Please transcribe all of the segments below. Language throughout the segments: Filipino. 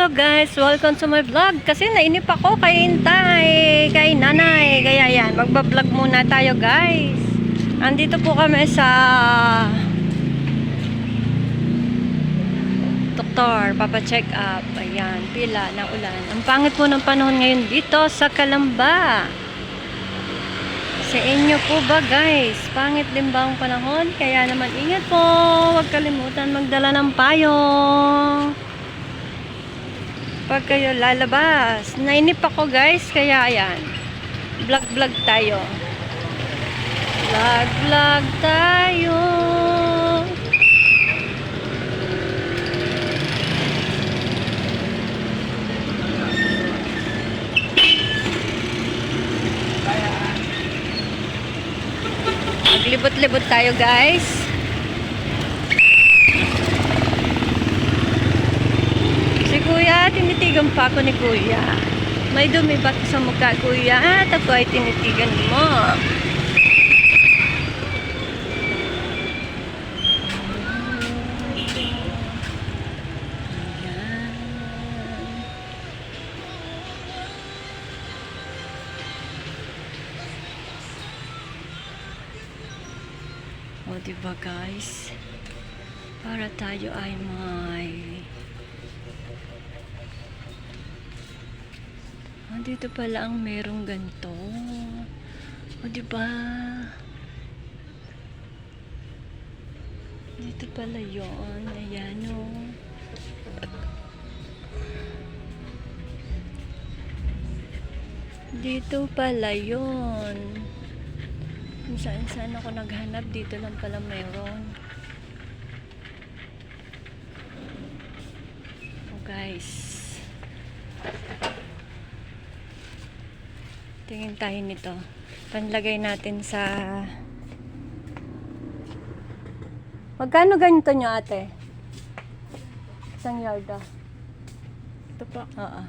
Hello guys, welcome to my vlog. Kasi nainip ako kay Intay, kay Nanay. Kaya yan, magbablog muna tayo guys. Andito po kami sa doktor, papa-check up. Ayan, pila ng ulan. Ang pangit po ng panahon ngayon dito sa Calamba. Sa inyo po ba guys? Pangit din ba ang panahon? Kaya naman ingat po. Huwag kalimutan magdala ng payong pag kayo lalabas. Nainip ako guys, kaya ayan, vlog tayo. Vlog tayo. Maglibot-libot tayo guys. Si Kuya, tinitigan pa ako ni Kuya. May dumi ba sa mukha, Kuya? At ako ay tinitigan mo. O, diba guys? Para tayo ay may... dito pala ang merong ganito. O, diba? Dito pala yun. Ayan o. Dito pala yun. Kung saan ako naghanap, dito lang pala meron. O guys, tingin tayo nito. Panlagay natin sa... Magkano ganito nyo ate? Isang yarda. Ito po. Oo.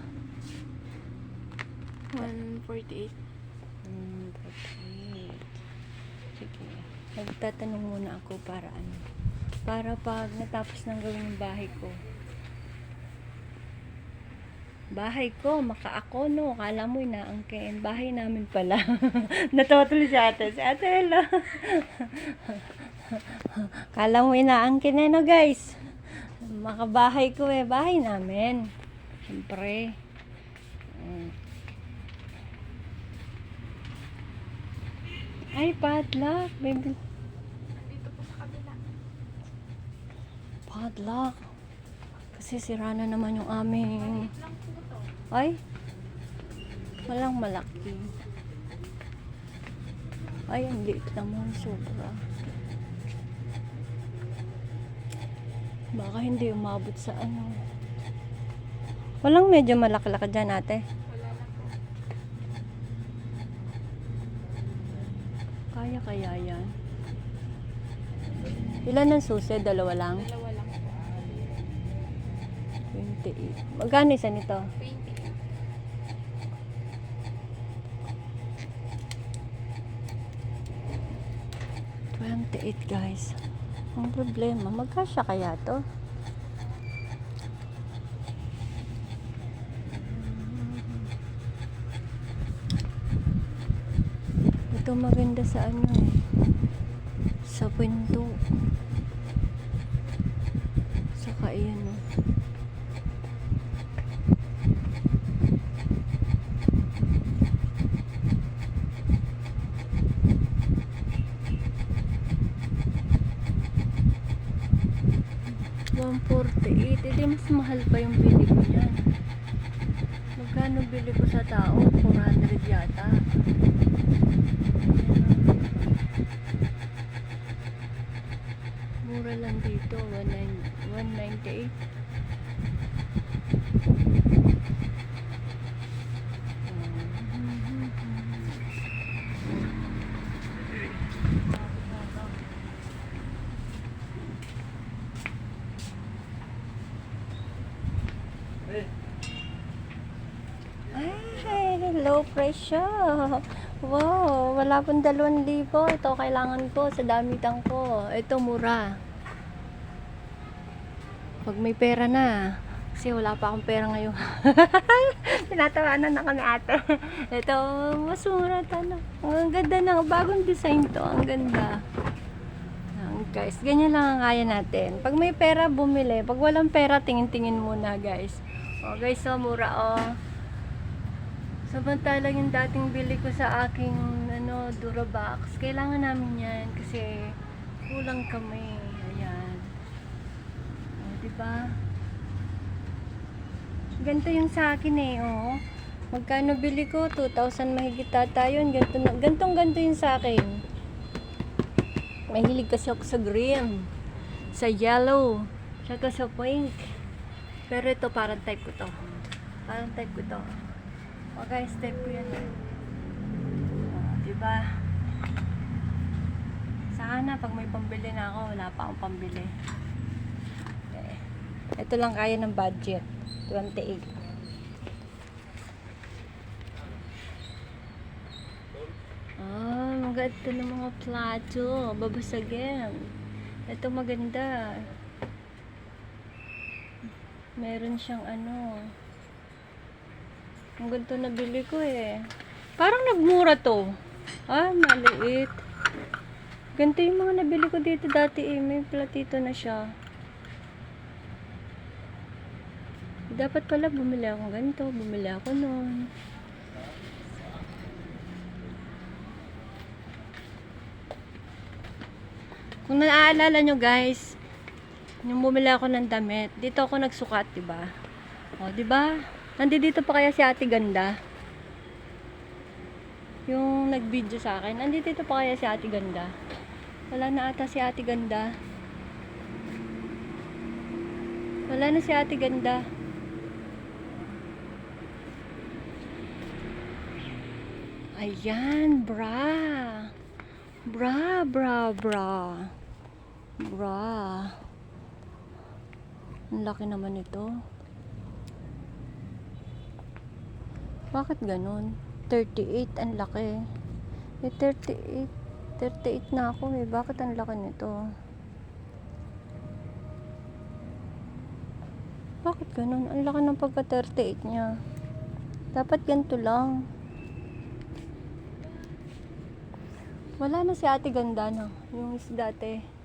148. 148. Sige. Nagtatanong muna ako para ano. Para pag natapos ng gawin yung bahay ko. Bahay ko, makaako no. Kala mo inaangkin. Bahay namin pala. Natawa tuloy si ate. Si ate, hello. Kala mo inaangkin eh no guys. Makabahay ko eh. Bahay namin. Siyempre. Ay, padlock. Baby. Dito po sa kabila. Padlock. Kasi sira na naman yung aming... Lang po to. Ay, walang malaki. Ay, ang liit naman, sobra. Baka hindi umabot sa ano. Walang medyo malaki-laki dyan, ate. Wala na po. Kaya yan. Ilan ang susi? Dalawa lang? Dalawa lang po. 28. Magkano isa nito? 20. 28 guys. Ang problema, magkasya kaya to? Ito maganda sa ano eh. Sa pinto. Saka iyan oh. $148. Hindi mas mahal pa yung bili ko yan. Magkano bili ko sa tao? 400 yata. Mura lang dito. 198. Ay, low pressure. Wow, wala pong 2,000. Ito kailangan ko sa damitan ko. Ito mura. Pag may pera na, Kasi wala pa akong pera ngayon. Tinatawanan na kami ate. Ito, mas mura na. Ang ganda ng bagong design to. Ang ganda. Guys, ganyan lang ang kaya natin. Pag may pera, bumili. Pag walang pera, tingin-tingin muna guys. Oh guys, so mura oh. Samantalang yung dating bili ko sa aking Durabox, kailangan namin yan kasi kulang kami. Ayan. Oh, diba? Ganito yung sa akin eh, oh. Magkano bili ko? 2,000 mahigit ata yun. Gantong-ganto yung sa akin. Mahilig kasi ako sa green, sa yellow, saka sa pink. Pero ito parang type ko to. Parang type ko to. O guys, type ko yan. Diba? Sana pag may pambili na ako, wala pa akong pambili. Okay. Ito lang kaya ng budget. 28. Maganda ng mga plato. Babasagin. Ito maganda. Meron siyang ang ganito nabili ko eh. Parang nagmura to. Maliit. Ganito yung mga nabili ko dito dati eh. May platito na siya. Dapat pala bumili ako ganito. Bumili ako nun. Kung naaalala nyo guys, yung bumili ako ng damit, dito ako nagsukat, diba? O, diba? Nandito pa kaya si Ate Ganda? Yung nag-video sa akin, nandito pa kaya si Ate Ganda? Wala na ata si Ate Ganda. Wala na si Ate Ganda. Ayan, bra. Bra. Ang laki naman ito. Bakit ganun? 38, ang laki. 38 na ako eh. Bakit ang laki nito? Bakit ganun? Ang laki ng pagka 38 niya. Dapat ganito lang. Wala na si Ate Ganda na. Yung dati.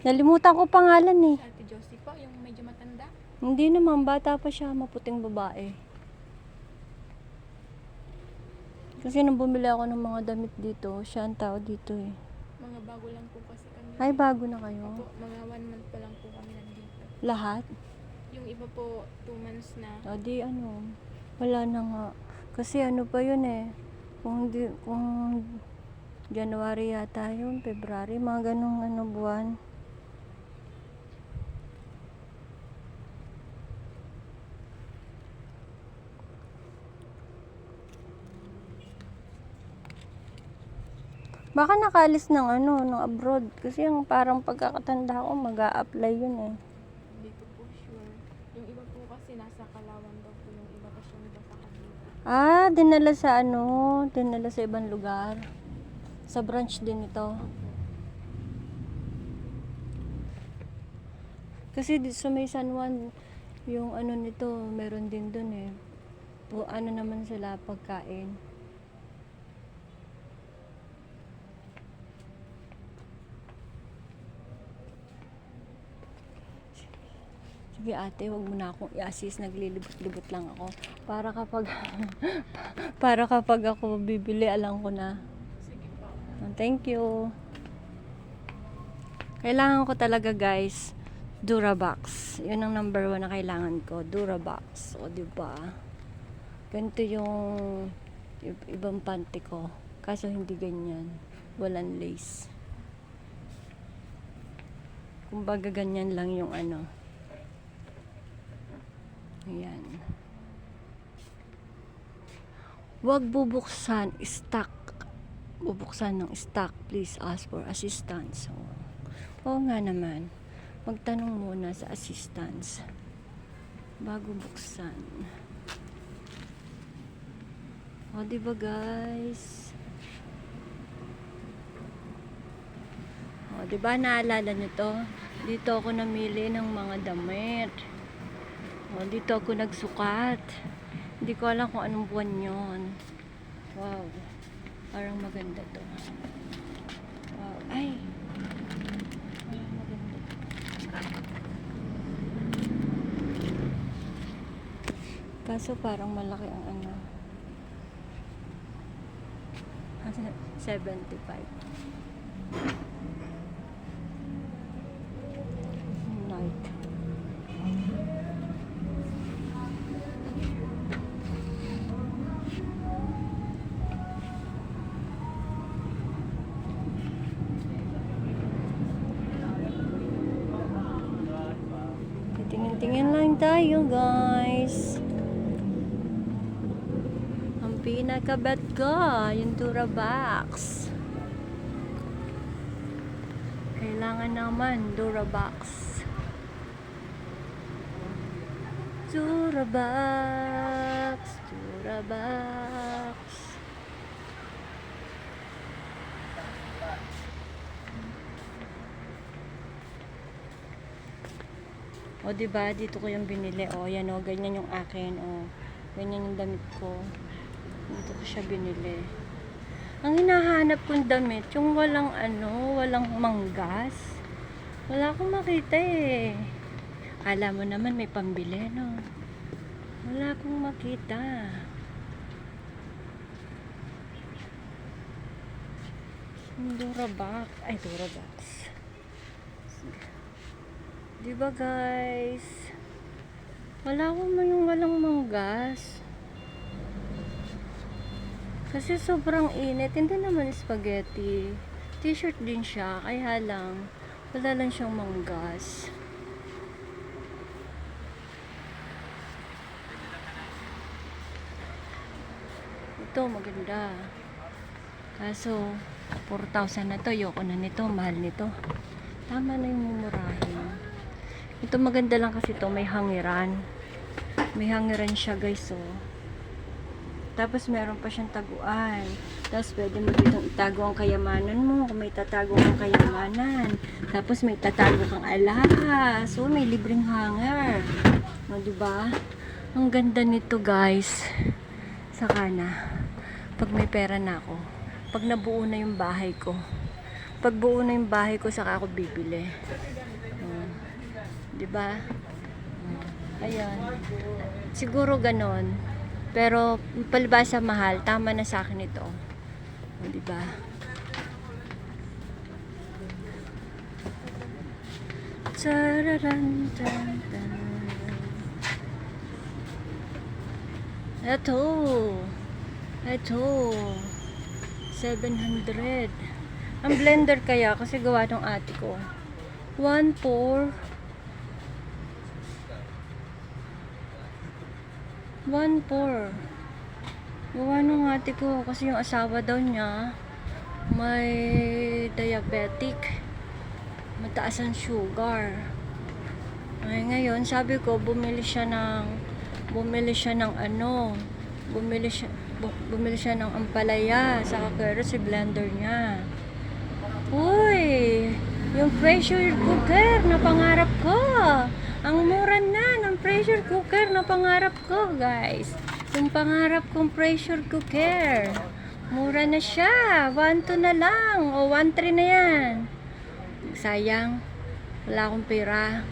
Nalimutan ko pangalan eh. Ate Josie po, yung medyo matanda. Hindi naman, bata pa siya, maputing babae. Kasi nung bumili ako ng mga damit dito, siya ang tao dito eh. Mga bago lang po kasi kami. Ay, bago na kayo. Opo, mga 1 month pa lang po kami nandito. Lahat? Yung iba po, 2 months na. O di wala na nga. Kasi pa yun eh. Kung January yata yun, February, mga ganong buwan. Baka nakalis ng ng abroad. Kasi yung parang pagkakatanda ko, mag-a-apply yun eh. Hindi ko po sure. Yung iba po kasi nasa Kalawan daw po. Yung iba pa siya nila sa Cavite. Dinala sa ibang lugar. Sa branch din ito. Kasi sa may San Juan, yung nito, meron din dun eh. Naman sila pagkain. Sige ate, wag mo na akong i-assist, naglilibot-libot lang ako. Para kapag ako bibili, alam ko na. Sige po. Thank you. Kailangan ko talaga guys, Durabox. Yun ang number 1 na kailangan ko, Durabox. O diba? Ganito yung ibang panty ko. Kaso hindi ganyan. Walang lace. Kumbaga ganyan lang yung Ayan. Huwag bubuksan stock. Bubuksan ng stock. Please ask for assistance. Oo nga naman. Magtanong muna sa assistance bago buksan. O, diba guys? O, diba naalala nyo to? Dito ako namili ng mga damit. Oh, dito ako nagsukat. Hindi ko alam kung anong buwan yon. Wow. Parang maganda to. Wow. Ay. Parang maganda to. Kaso parang malaki ang ano. 75. Night. Tingin-tingin lang tayo, guys. Ang pinaka-bet ko, yung Durabox. Kailangan naman, Durabox. Durabox. Durabox. O, diba? Dito ko yung binili. O, yan o. Ganyan yung akin. O, ganyan yung damit ko. Dito ko siya binili. Ang hinahanap kong damit, yung walang ano, walang manggas. Wala akong makita eh. Kala mo naman may pambili, no? Wala akong makita. Durabox. Ay, Durabox. Diba guys? Wala akong yung walang manggas. Kasi sobrang init. Hindi naman spaghetti. T-shirt din siya. Kaya lang, wala lang siyang manggas. Ito, maganda. Kaso, 4,000 na to. Ayoko na nito. Mahal nito. Tama na yung mumurahin. Ito maganda lang kasi to may hangiran. May hangiran siya guys, oh. Tapos meron pa siyang taguan. Tapos pwede mo dito itago ang kayamanan mo kung may tatago kang kayamanan. Tapos may tatago kang alahas. So may libreng hanger. No, diba? Ang ganda nito guys. Saka na. Pag may pera na ako. Pag nabuo na yung bahay ko. Pag buo na yung bahay ko, saka ako bibili. Diba? Ayan. Siguro ganon. Pero palibasa mahal, tama na sa akin ito. Diba? Tararan, tan, tan. Ito. 700. Ang blender kaya kasi gawa ng ate ko. 1.4 gawa ng ate ko kasi yung asawa daw niya may diabetic, mataas ang sugar. Ay ngayon sabi ko bumili siya ng ampalaya sa kakero si blender niya. Uy, yung pressure cooker na pangarap ko. Ang mura na ng pressure cooker na pangarap ko, guys. Yung pangarap kong pressure cooker. Mura na siya. 1.2 na lang. O 1.3 na yan. Sayang. Wala akong pera.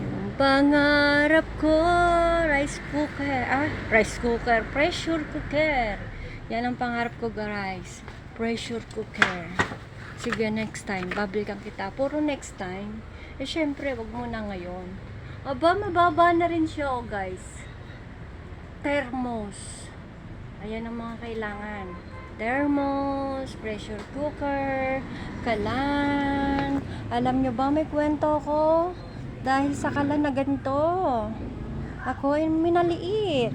Yung pangarap ko, rice cooker, pressure cooker. Yan ang pangarap ko, guys. Pressure cooker. Sige, next time, babalikan kita. Puro next time. Eh, syempre, wag mo na ngayon. Aba, mababa na rin siya, oh, guys. Thermos. Ayan ang mga kailangan. Thermos, pressure cooker, kalan. Alam nyo ba, may kwento ko? Dahil sa kalan na ganito. Ako ay minaliit.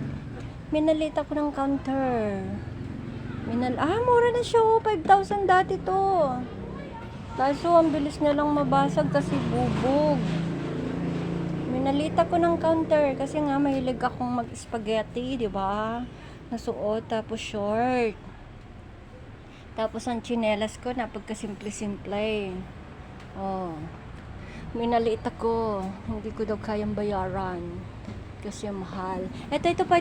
Minaliit ako ng counter. Mura na siya, oh. 5,000 dati to. Kaso, ang bilis niya lang mabasag kasi bubog. Minalita ko ng counter kasi nga mahilig akong mag-spaghetti, di ba? Nasuot, tapos short. Tapos ang tsinelas ko, napagkasimple-simple. Oh. Minaliit ako. Hindi ko daw kayang bayaran. Kasi mahal. Ito pa.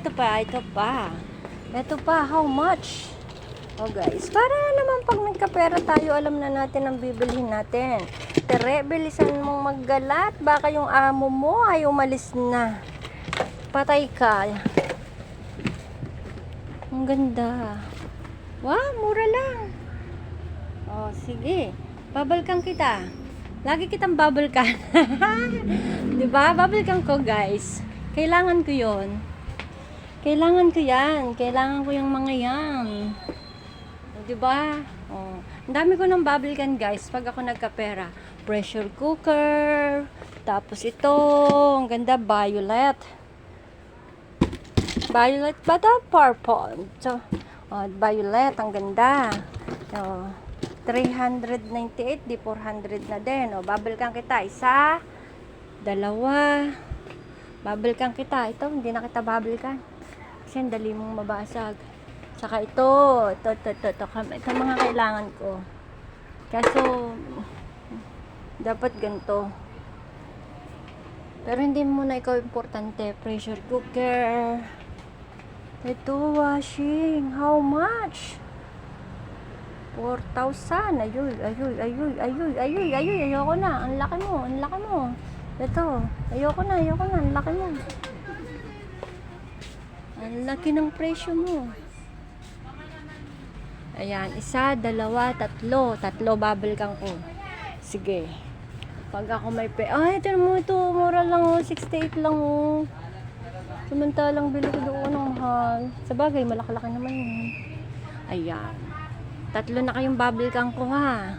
Ito pa, how much? Oh guys, para naman pag nagkapera tayo, alam na natin ang bibilhin natin. Tere, bilisan mong maggalat. Baka yung amo mo ay umalis na. Patay ka. Ang ganda. Wow, mura lang. Oh, sige. Babalikan kita. Lagi kitang babalikan. Diba? Babalikan ko, guys. Kailangan ko yon. Kailangan ko yan. Kailangan ko yung mga yan. O, diba? Oh. Ang dami ko ng babalikan, guys. Pag ako nagkapera. Pressure cooker. Tapos ito. Ang ganda. Violet. Violet ba ito? Purple. So, oh, violet. Ang ganda. Oh. 398, di 400 na din. O, babalikan kita. Isa, dalawa. Babalikan kita. Ito, hindi na kita babalikan. Kasi ang dali mong mabasag. Saka ito. Ito mga kailangan ko. Kaso, dapat ganito. Pero hindi muna ikaw importante. Pressure cooker. Ito, washing. How much? 4,000. Ayoy. Ayoko na. Ang laki mo. Ito. Ayoko na. Ang laki mo. Ang laki ng presyo mo. Ayan. Isa, dalawa, tatlo. Tatlo babalikan ko. Sige. Pag ako may ay, ito mo ito. Mura lang oh. 68 lang oh. Samantalang bili ko doon ng mahal. Sa bagay, malaki-laki naman yun. Ayan. Tatlo na kayong babalikan ko ha.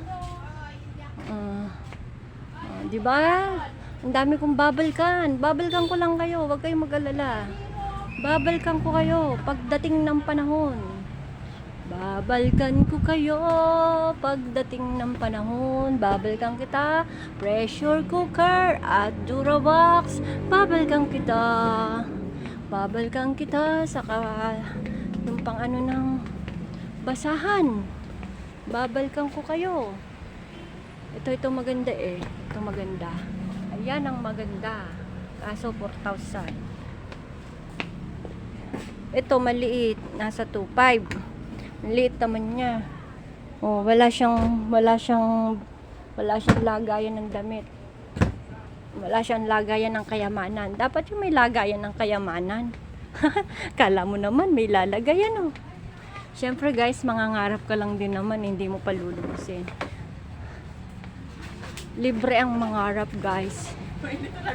Di ba? Ang dami kong babalikan. Babalikan ko lang kayo. Huwag kayong mag-alala. Babalikan ko kayo pagdating ng panahon. Babalikan ko kayo pagdating ng panahon. Babalikan kita. Pressure cooker at Durabox. Babalikan kita. Saka yung pang ano ng basahan. Babalikan ko kayo. Ito maganda eh. Ito maganda. Ayan ang maganda. Kaso 4,000. Ito maliit. Nasa 2,500. Maliit naman niya. Oh, wala siyang lagayan ng damit. Wala siyang lagayan ng kayamanan. Dapat yung may lagayan ng kayamanan. Kala mo naman may lalagayan oh. Siyempre guys, mangangarap ka lang din naman, hindi mo palulubusin. Libre ang mangarap guys.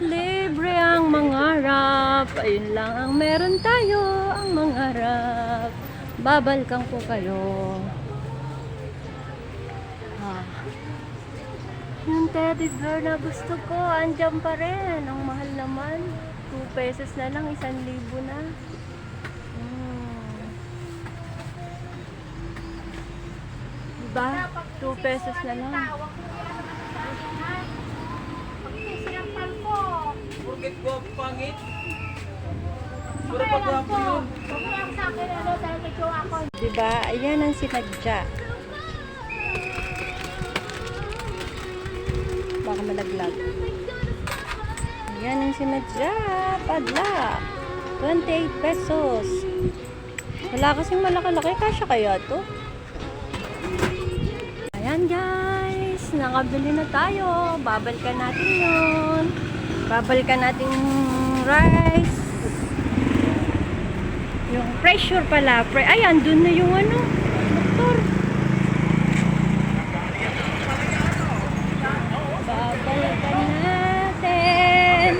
Libre ang mangarap. Ayun lang ang meron tayo, ang mangarap. Babalikan ko kayo. Yung teddy bear na gusto ko, andyan pa rin. Ang mahal naman. 2 pesos na lang, 1,000 na. Diba? 2 pesos na lang. Bakit ko pangit? Puro pagwapo yun. Diba? Ayan ang sinadya. Baka malaglag. Ayan ang sinadya. Padlock. 28 pesos. Wala kasing malaki-laki. Kasya kaya to? Ayan guys. Nakabili na tayo. Babalikan natin yun. Babalikan natin rice. Yung pressure pala. Ayan, dun na yung ano. Motor. Babalikan natin.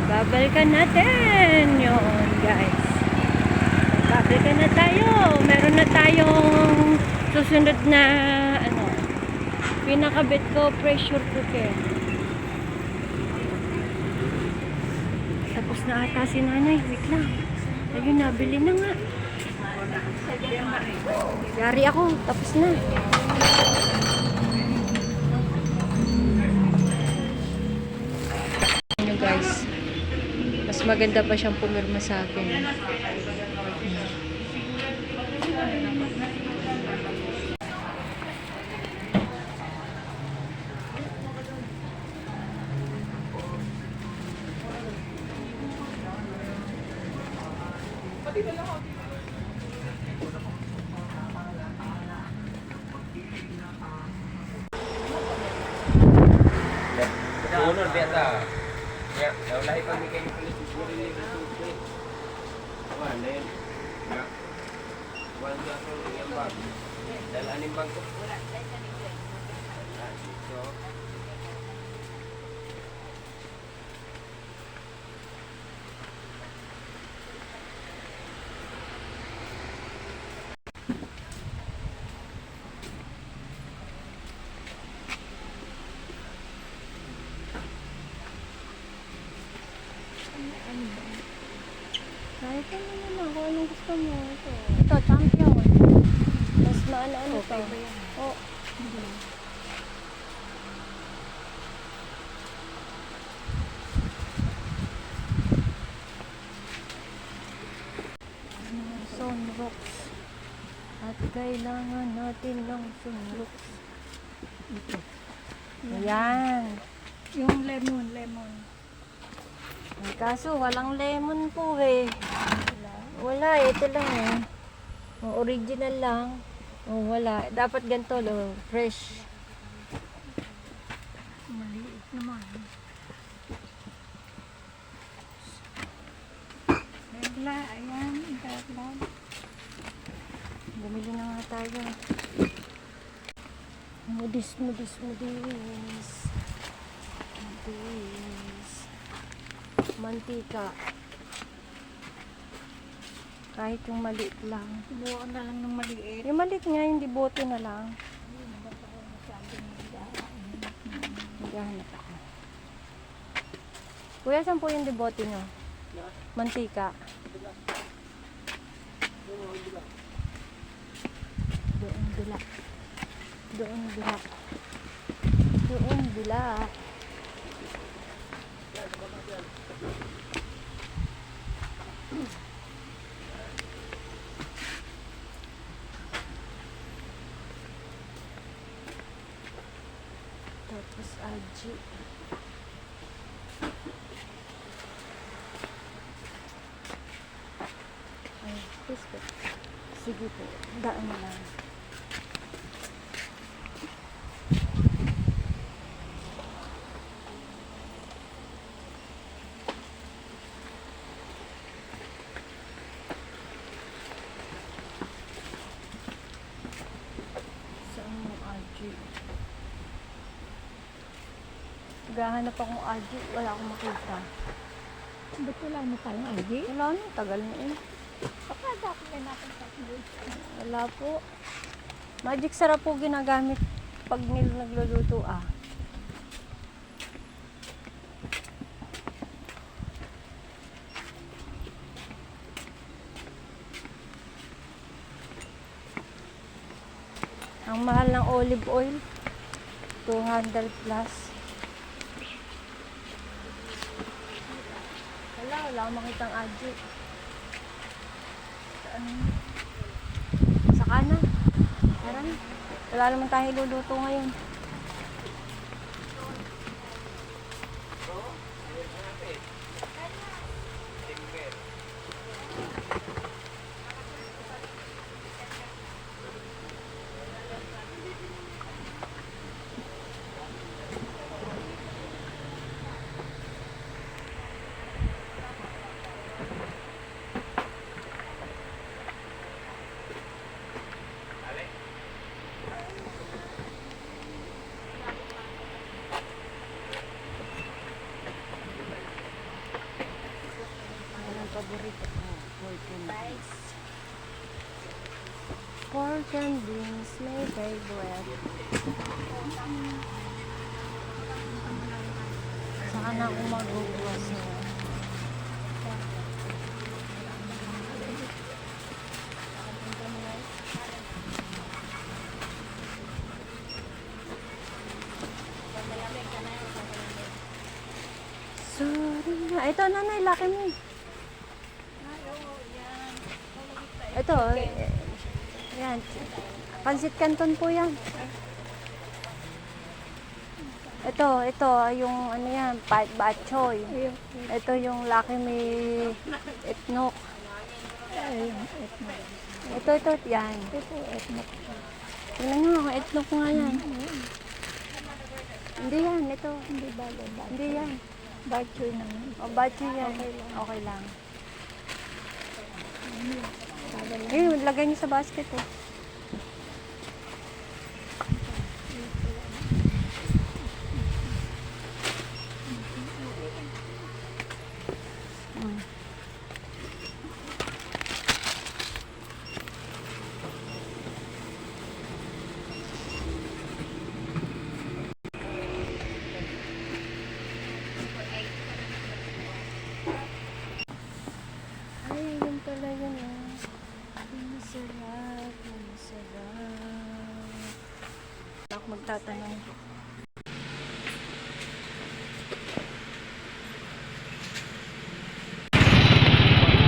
Babalikan natin. Yun, guys. Babalikan na tayo. Meron na tayong susunod na ano. Pinakabit ko pressure cooker. Tapos na ata si nanay. Wait lang. Ayun, nabili na nga. Yari ako. Tapos na. Ano guys. Mas maganda pa siyang pumirma sa akin. Unod biasa. Ya, lahi kami kayo palit siguro ni Resulte. Lain. Ya. Wala ko yung bag. Dahil aning bangko. Wala, dahil sa nito. Dito. Kahit ano naman, kung anong gusto mo. Ito, champion. Mas maano-ano to. Oh. Sunrocks. At kailangan natin ng sunrocks. Ito. Ayan. Yung lemon. Kaso walang lemon po eh. Wala, ito lang eh. O, original lang. O, wala. Dapat ganito, lo, fresh. Maliit naman. Regla, ayan. Regla. Bumili na nga tayo. Mudis. Mantika. Kahit yung maliit lang. Buo na lang ng maliit. Yung maliit nga, hindi bote na lang. Maghahanap ako. Kuya, saan po yung debote nyo? Mantika. Doon bila. Tapos aji. Ay, please po. Sige po, daan na lang. Saan yung aji? Gahanap akong aji, wala akong makita. Ba't wala na tayong ID? Wala na, tagal na eh. Baka dapat na natin sa Wala po. Magic sarap po ginagamit pag nagluluto ah. Ang mahal ng olive oil, 200 plus. Wala akong makitang aji. Sa kanan. Meron. Wala naman tayo luluto ngayon. Paborito ko, pork and beans. Pork and beans, my favorite. Saka na ako magbubuwas niya. Sorry na. Ito, nanay, laki mo. Ito, yan. Pansit Canton po yan. Ito, yung ano yan, bak choy. Ito yung Lucky Me Etnok. Ito, yan. Tingnan nyo, etlog nga yan. Hindi yan, ito. Hindi yan. Butcher naman. O, batch yan. Okay lang. Eh, lagay niyo sa basket eh. Mm. Ay, yun pala yun ah. Masarap, masarap. Ako magtatanong.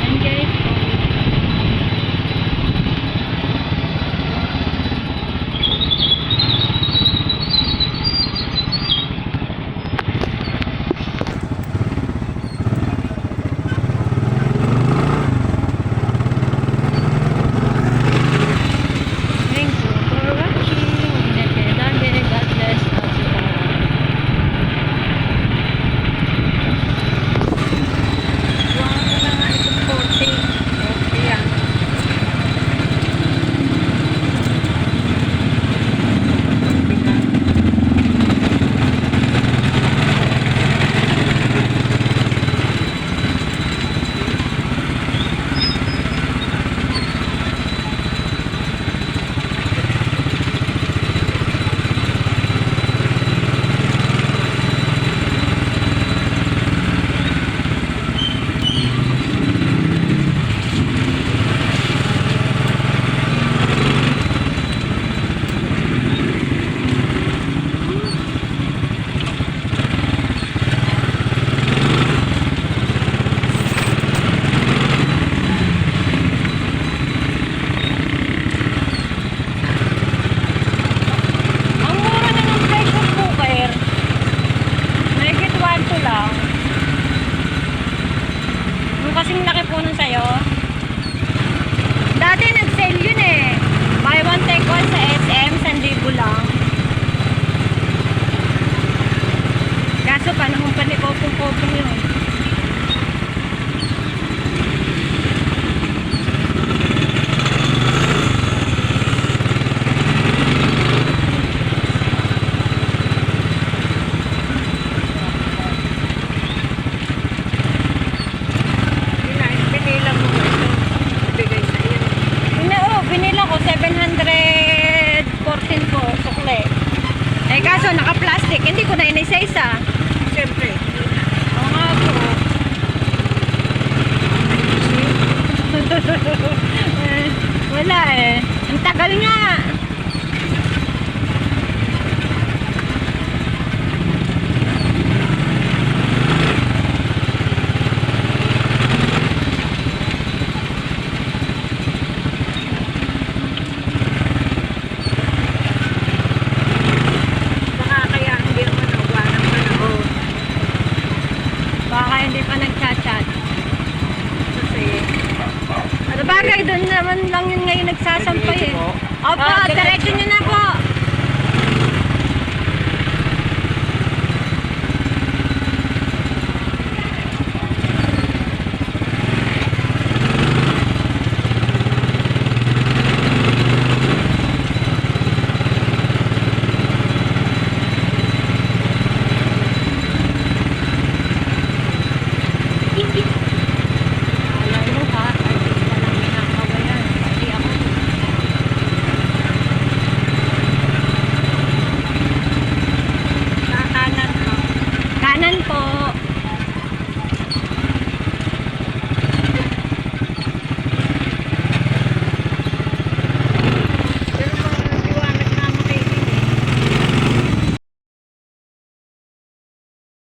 And guys, thank you for watching. God bless us all. Wow, na nga itong 40. Okay yan. Ang mura na ng pressure cooker. Mahigit 1 lang. Yung kasing laki po nun sa'yo. Dati nag-sale yun eh. Buy one take one sa SM, 1,000 lang. Kaso panahon pa ni Kopong yun. Binila mo ito. Bigay sa iyo. Binila ko 714 po, sukle. Eh kaso naka-plastic, hindi ko na inisa-isa. Siyempre. Oo nga po. Wala eh. Ang tagal nga. Baka kaya hindi naman nawa ng panahon. Baka hindi pa nagchat-chat. Kasi, Ano bagay, doon naman lang yun ngayon nagsasampay eh. Opo, diretso nyo na po.